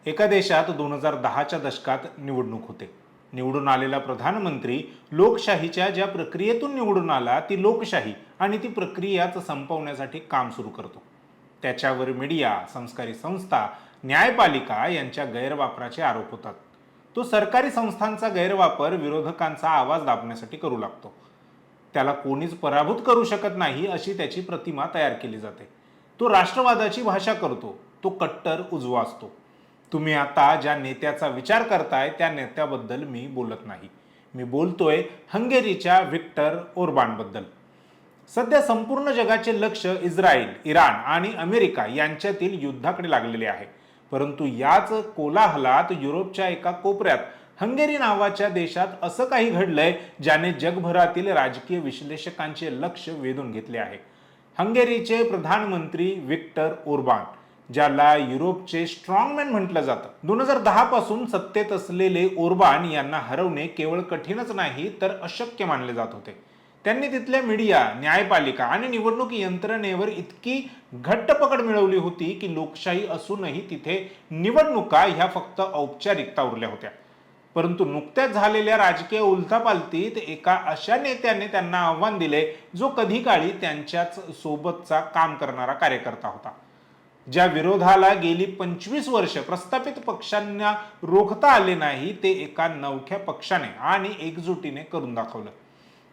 एका देशात 2010च्या दशकात निवडणूक होते. निवडून आलेला प्रधानमंत्री लोकशाहीच्या ज्या प्रक्रियेतून निवडून आला ती लोकशाही आणि ती प्रक्रियाच संपवण्यासाठी काम सुरू करतो. त्याच्यावर मीडिया, संस्कारी संस्था, न्यायपालिका यांच्या गैरवापराचे आरोप होतात. तो सरकारी संस्थांचा गैरवापर विरोधकांचा आवाज दाबण्यासाठी करू लागतो. त्याला कोणीच पराभूत करू शकत नाही अशी त्याची प्रतिमा तयार केली जाते. तो राष्ट्रवादाची भाषा करतो. तो कट्टर उजवा असतो. तुम्ही आता ज्या नेत्याचा विचार करताय त्या नेत्याबद्दल मी बोलत नाही. मी बोलतोय हंगेरीच्या व्हिक्टर ओरबानबद्दल. सध्या संपूर्ण जगाचे लक्ष इस्रायल, इराण आणि अमेरिका यांच्यातील युद्धाकडे लागलेले आहे. परंतु याच कोलाहलात युरोपच्या एका कोपऱ्यात हंगेरी नावाच्या देशात असं काही घडलंय ज्याने जगभरातील राजकीय विश्लेषकांचे लक्ष वेधून घेतले आहे. हंगेरीचे प्रधानमंत्री व्हिक्टर ओरबान, ज्याला युरोपचे स्ट्रॉंगमॅन म्हटलं जातं, 2010 पासून सत्तेत असलेले ओरबान यांना हरवणे केवळ कठीणच नाही तर अशक्य मानले जात होते. त्यांनी तिथल्या मीडिया, न्यायपालिका आणि निवडणूक यंत्रणेवर इतकी घट्ट पकड मिळवली होती की लोकशाही असूनही तिथे निवडणुका ह्या फक्त औपचारिकता उरल्या होत्या. परंतु नुकत्याच झालेल्या राजकीय उलथापालथीत एका अशा नेत्याने त्यांना आव्हान दिले जो कधी काळी त्यांच्याच सोबतचा काम करणारा कार्यकर्ता होता. ज्या विरोधाला गेली 25 वर्ष प्रस्थापित पक्षांना रोखता आले नाही ते एका नवख्या पक्षाने आणि एकजुटीने करून दाखवलं.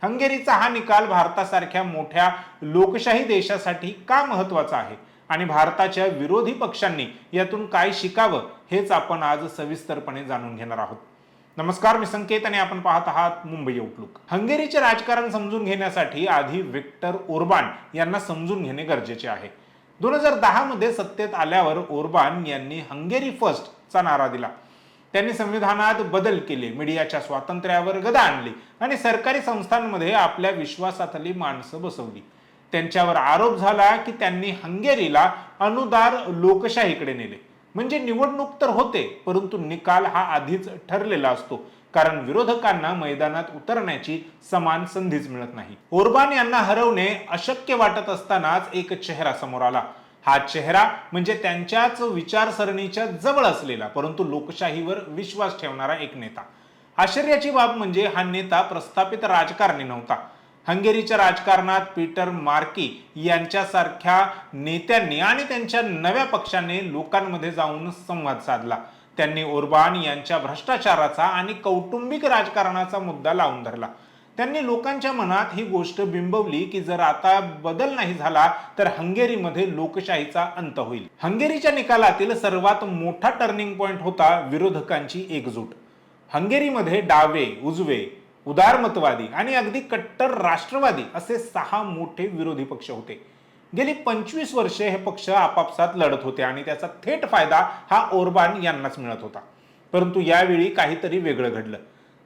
हंगेरीचा हा निकाल भारतासारख्या मोठ्या लोकशाही देशासाठी का महत्वाचा आहे आणि भारताच्या विरोधी पक्षांनी यातून काय शिकावं हेच आपण आज सविस्तरपणे जाणून घेणार आहोत. नमस्कार, मी संकेत आणि आपण पाहत आहात मुंबई आउटलुक. हंगेरीचे राजकारण समजून घेण्यासाठी आधी व्हिक्टर ओरबान यांना समजून घेणे गरजेचे आहे. 2010 मध्ये सत्तेत आल्यावर ओरबान यांनी हंगेरी फर्स्ट चा नारा दिला. त्यांनी संविधानात बदल केले, मीडियाच्या स्वातंत्र्यावर गदा आणली आणि सरकारी संस्थांमध्ये आपल्या विश्वासातली माणसं बसवली. त्यांच्यावर आरोप झाला की त्यांनी हंगेरीला अनुदार लोकशाहीकडे नेले. म्हणजे निवडणूक तर होते परंतु निकाल हा आधीच ठरलेला असतो, कारण विरोधकांना मैदानात उतरण्याची समान संधीच मिळत नाही. ओरबान यांना हरवणे अशक्य वाटत असतानाच एक चेहरा समोर आला. हा चेहरा म्हणजे त्यांच्याच विचारसरणीच्या जवळ असलेला परंतु लोकशाहीवर विश्वास ठेवणारा एक नेता. आश्चर्याची बाब म्हणजे हा नेता प्रस्थापित राजकारणी नव्हता. हंगेरीच्या राजकारणात पीटर मार्की यांच्यासारख्या नेत्यांनी आणि त्यांच्या नव्या पक्षाने लोकांमध्ये जाऊन संवाद साधला. त्यांनी ओरबान यांच्या भ्रष्टाचाराचा आणि कौटुंबिक राजकारणाचा मुद्दा लावून धरला. त्यांनी लोकांच्या मनात ही गोष्ट बिंबवली की जर आता बदल नाही झाला तर हंगेरीमध्ये लोकशाहीचा अंत होईल. हंगेरीच्या निकालातील सर्वात मोठा टर्निंग पॉइंट होता विरोधकांची एकजूट. हंगेरीमध्ये डावे, उजवे, उदारमतवादी आणि अगदी कट्टर राष्ट्रवादी असे 6 मोठे विरोधी पक्ष होते. गेली 25 वर्षे हे पक्ष आपापसात लढत होते आणि त्याचा थेट फायदा हा ओरबान यांनाच मिळत होता. परंतु यावेळी काहीतरी वेगळं घडलं.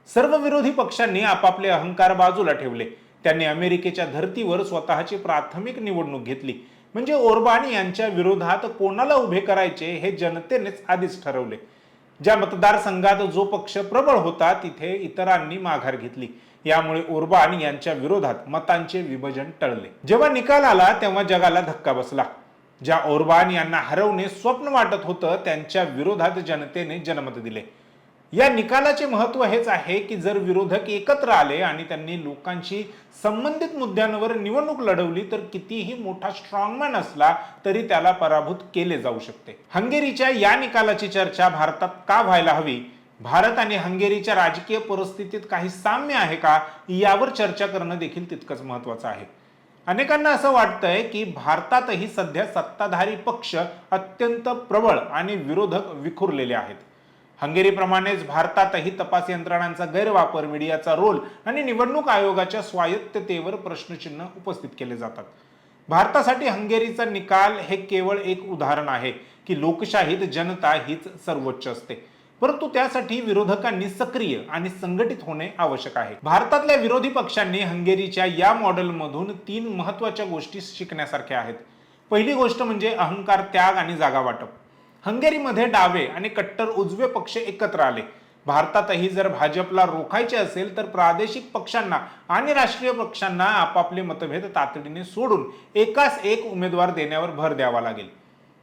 सर्व विरोधी पक्षांनी आपापले अहंकार बाजूला ठेवले. त्यांनी अमेरिकेच्या धर्तीवर स्वतःची प्राथमिक निवडणूक घेतली. म्हणजे ओरबान यांच्या विरोधात कोणाला उभे करायचे हे जनतेनेच आधीच ठरवले. ज्या मतदारसंघात जो पक्ष प्रबळ होता तिथे इतरांनी माघार घेतली. यामुळे ओरबान यांच्या विरोधात मतांचे विभाजन टळले. जेव्हा निकाल आला तेव्हा जगाला धक्का बसला. ज्या ओरबान यांना हरवणे स्वप्न वाटत होतं त्यांच्या विरोधात जनतेने जनमत दिले. या निकालाचे महत्व हेच आहे की जर विरोधक एकत्र आले आणि त्यांनी लोकांशी संबंधित मुद्द्यांवर निवडणूक लढवली तर कितीही मोठा स्ट्रॉंगमॅन असला तरी त्याला पराभूत केले जाऊ शकते. हंगेरीच्या या निकालाची चर्चा भारतात का व्हायला हवी, भारत आणि हंगेरीच्या राजकीय परिस्थितीत काही साम्य आहे का यावर चर्चा करणं देखील तितकंच महत्वाचं आहे. अनेकांना असं वाटतंय की भारतातही सध्या सत्ताधारी पक्ष अत्यंत प्रबळ आणि विरोधक विखुरलेले आहेत. हंगेरीप्रमाणेच भारतातही तपास यंत्रणांचा गैरवापर, मीडियाचा रोल आणि निवडणूक आयोगाच्या स्वायत्ततेवर प्रश्नचिन्ह उपस्थित केले जातात. भारतासाठी हंगेरीचा निकाल हे केवळ एक उदाहरण आहे की लोकशाहीत जनता हीच सर्वोच्च असते. परंतु त्यासाठी विरोधकांनी सक्रिय आणि संघटित होणे आवश्यक आहे. भारतातल्या विरोधी पक्षांनी हंगेरीच्या या मॉडेलमधून 3 महत्त्वाच्या गोष्टी शिकण्यासारख्या आहेत. पहिली गोष्ट म्हणजे अहंकार त्याग आणि जागा वाटप. हंगेरीमध्ये डावे आणि कट्टर उजवे पक्ष एकत्र आले. भारतातही जर भाजपला रोखायचे असेल तर प्रादेशिक पक्षांना आणि राष्ट्रीय पक्षांना आपापले मतभेद तातडीने सोडून एकाच एक उमेदवार देण्यावर भर द्यावा लागेल.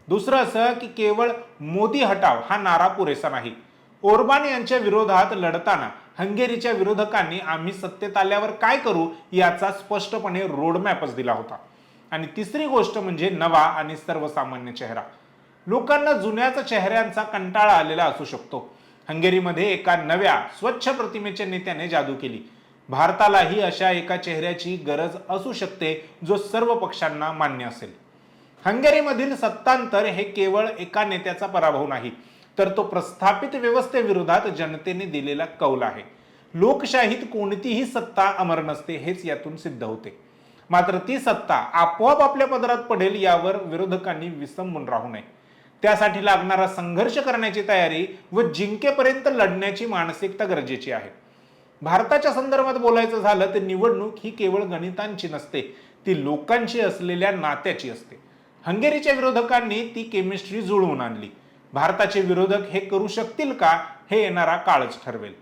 दुसरं असं की केवळ मोदी हटाव हा नारा पुरेसा नाही. ओर्बान यांच्या विरोधात लढताना हंगेरीच्या विरोधकांनी आम्ही सत्तेत आल्यावर काय करू याचा स्पष्टपणे रोडमॅपच दिला होता. आणि तिसरी गोष्ट म्हणजे नवा आणि सर्वसामान्य चेहरा. लोकांना जुन्याच चेहऱ्यांचा कंटाळा आलेला असू शकतो. हंगेरीमध्ये एका नव्या स्वच्छ प्रतिमेच्या नेत्याने जादू केली. भारतालाही अशा एका चेहऱ्याची गरज असू शकते जो सर्व पक्षांना मान्य असेल. हंगेरीमधील सत्तांतर हे केवळ एका नेत्याचा पराभव नाही, तर तो प्रस्थापित व्यवस्थेविरोधात जनतेने दिलेला कौल आहे. लोकशाहीत कोणतीही सत्ता अमर नसते हेच यातून सिद्ध होते. मात्र ती सत्ता आपोआप आपल्या पदरात पडेल यावर विरोधकांनी विसंबून राहू नये. त्यासाठी लागणारा संघर्ष करण्याची तयारी व जिंकेपर्यंत लढण्याची मानसिकता गरजेची आहे. भारताच्या संदर्भात बोलायचं झालं तर निवडणूक ही केवळ गणितांची नसते, ती लोकांची असलेल्या नात्याची असते. हंगेरीच्या विरोधकांनी ती केमिस्ट्री जुळवून आणली. भारताचे विरोधक हे करू शकतील का हे येणारा काळच ठरवेल.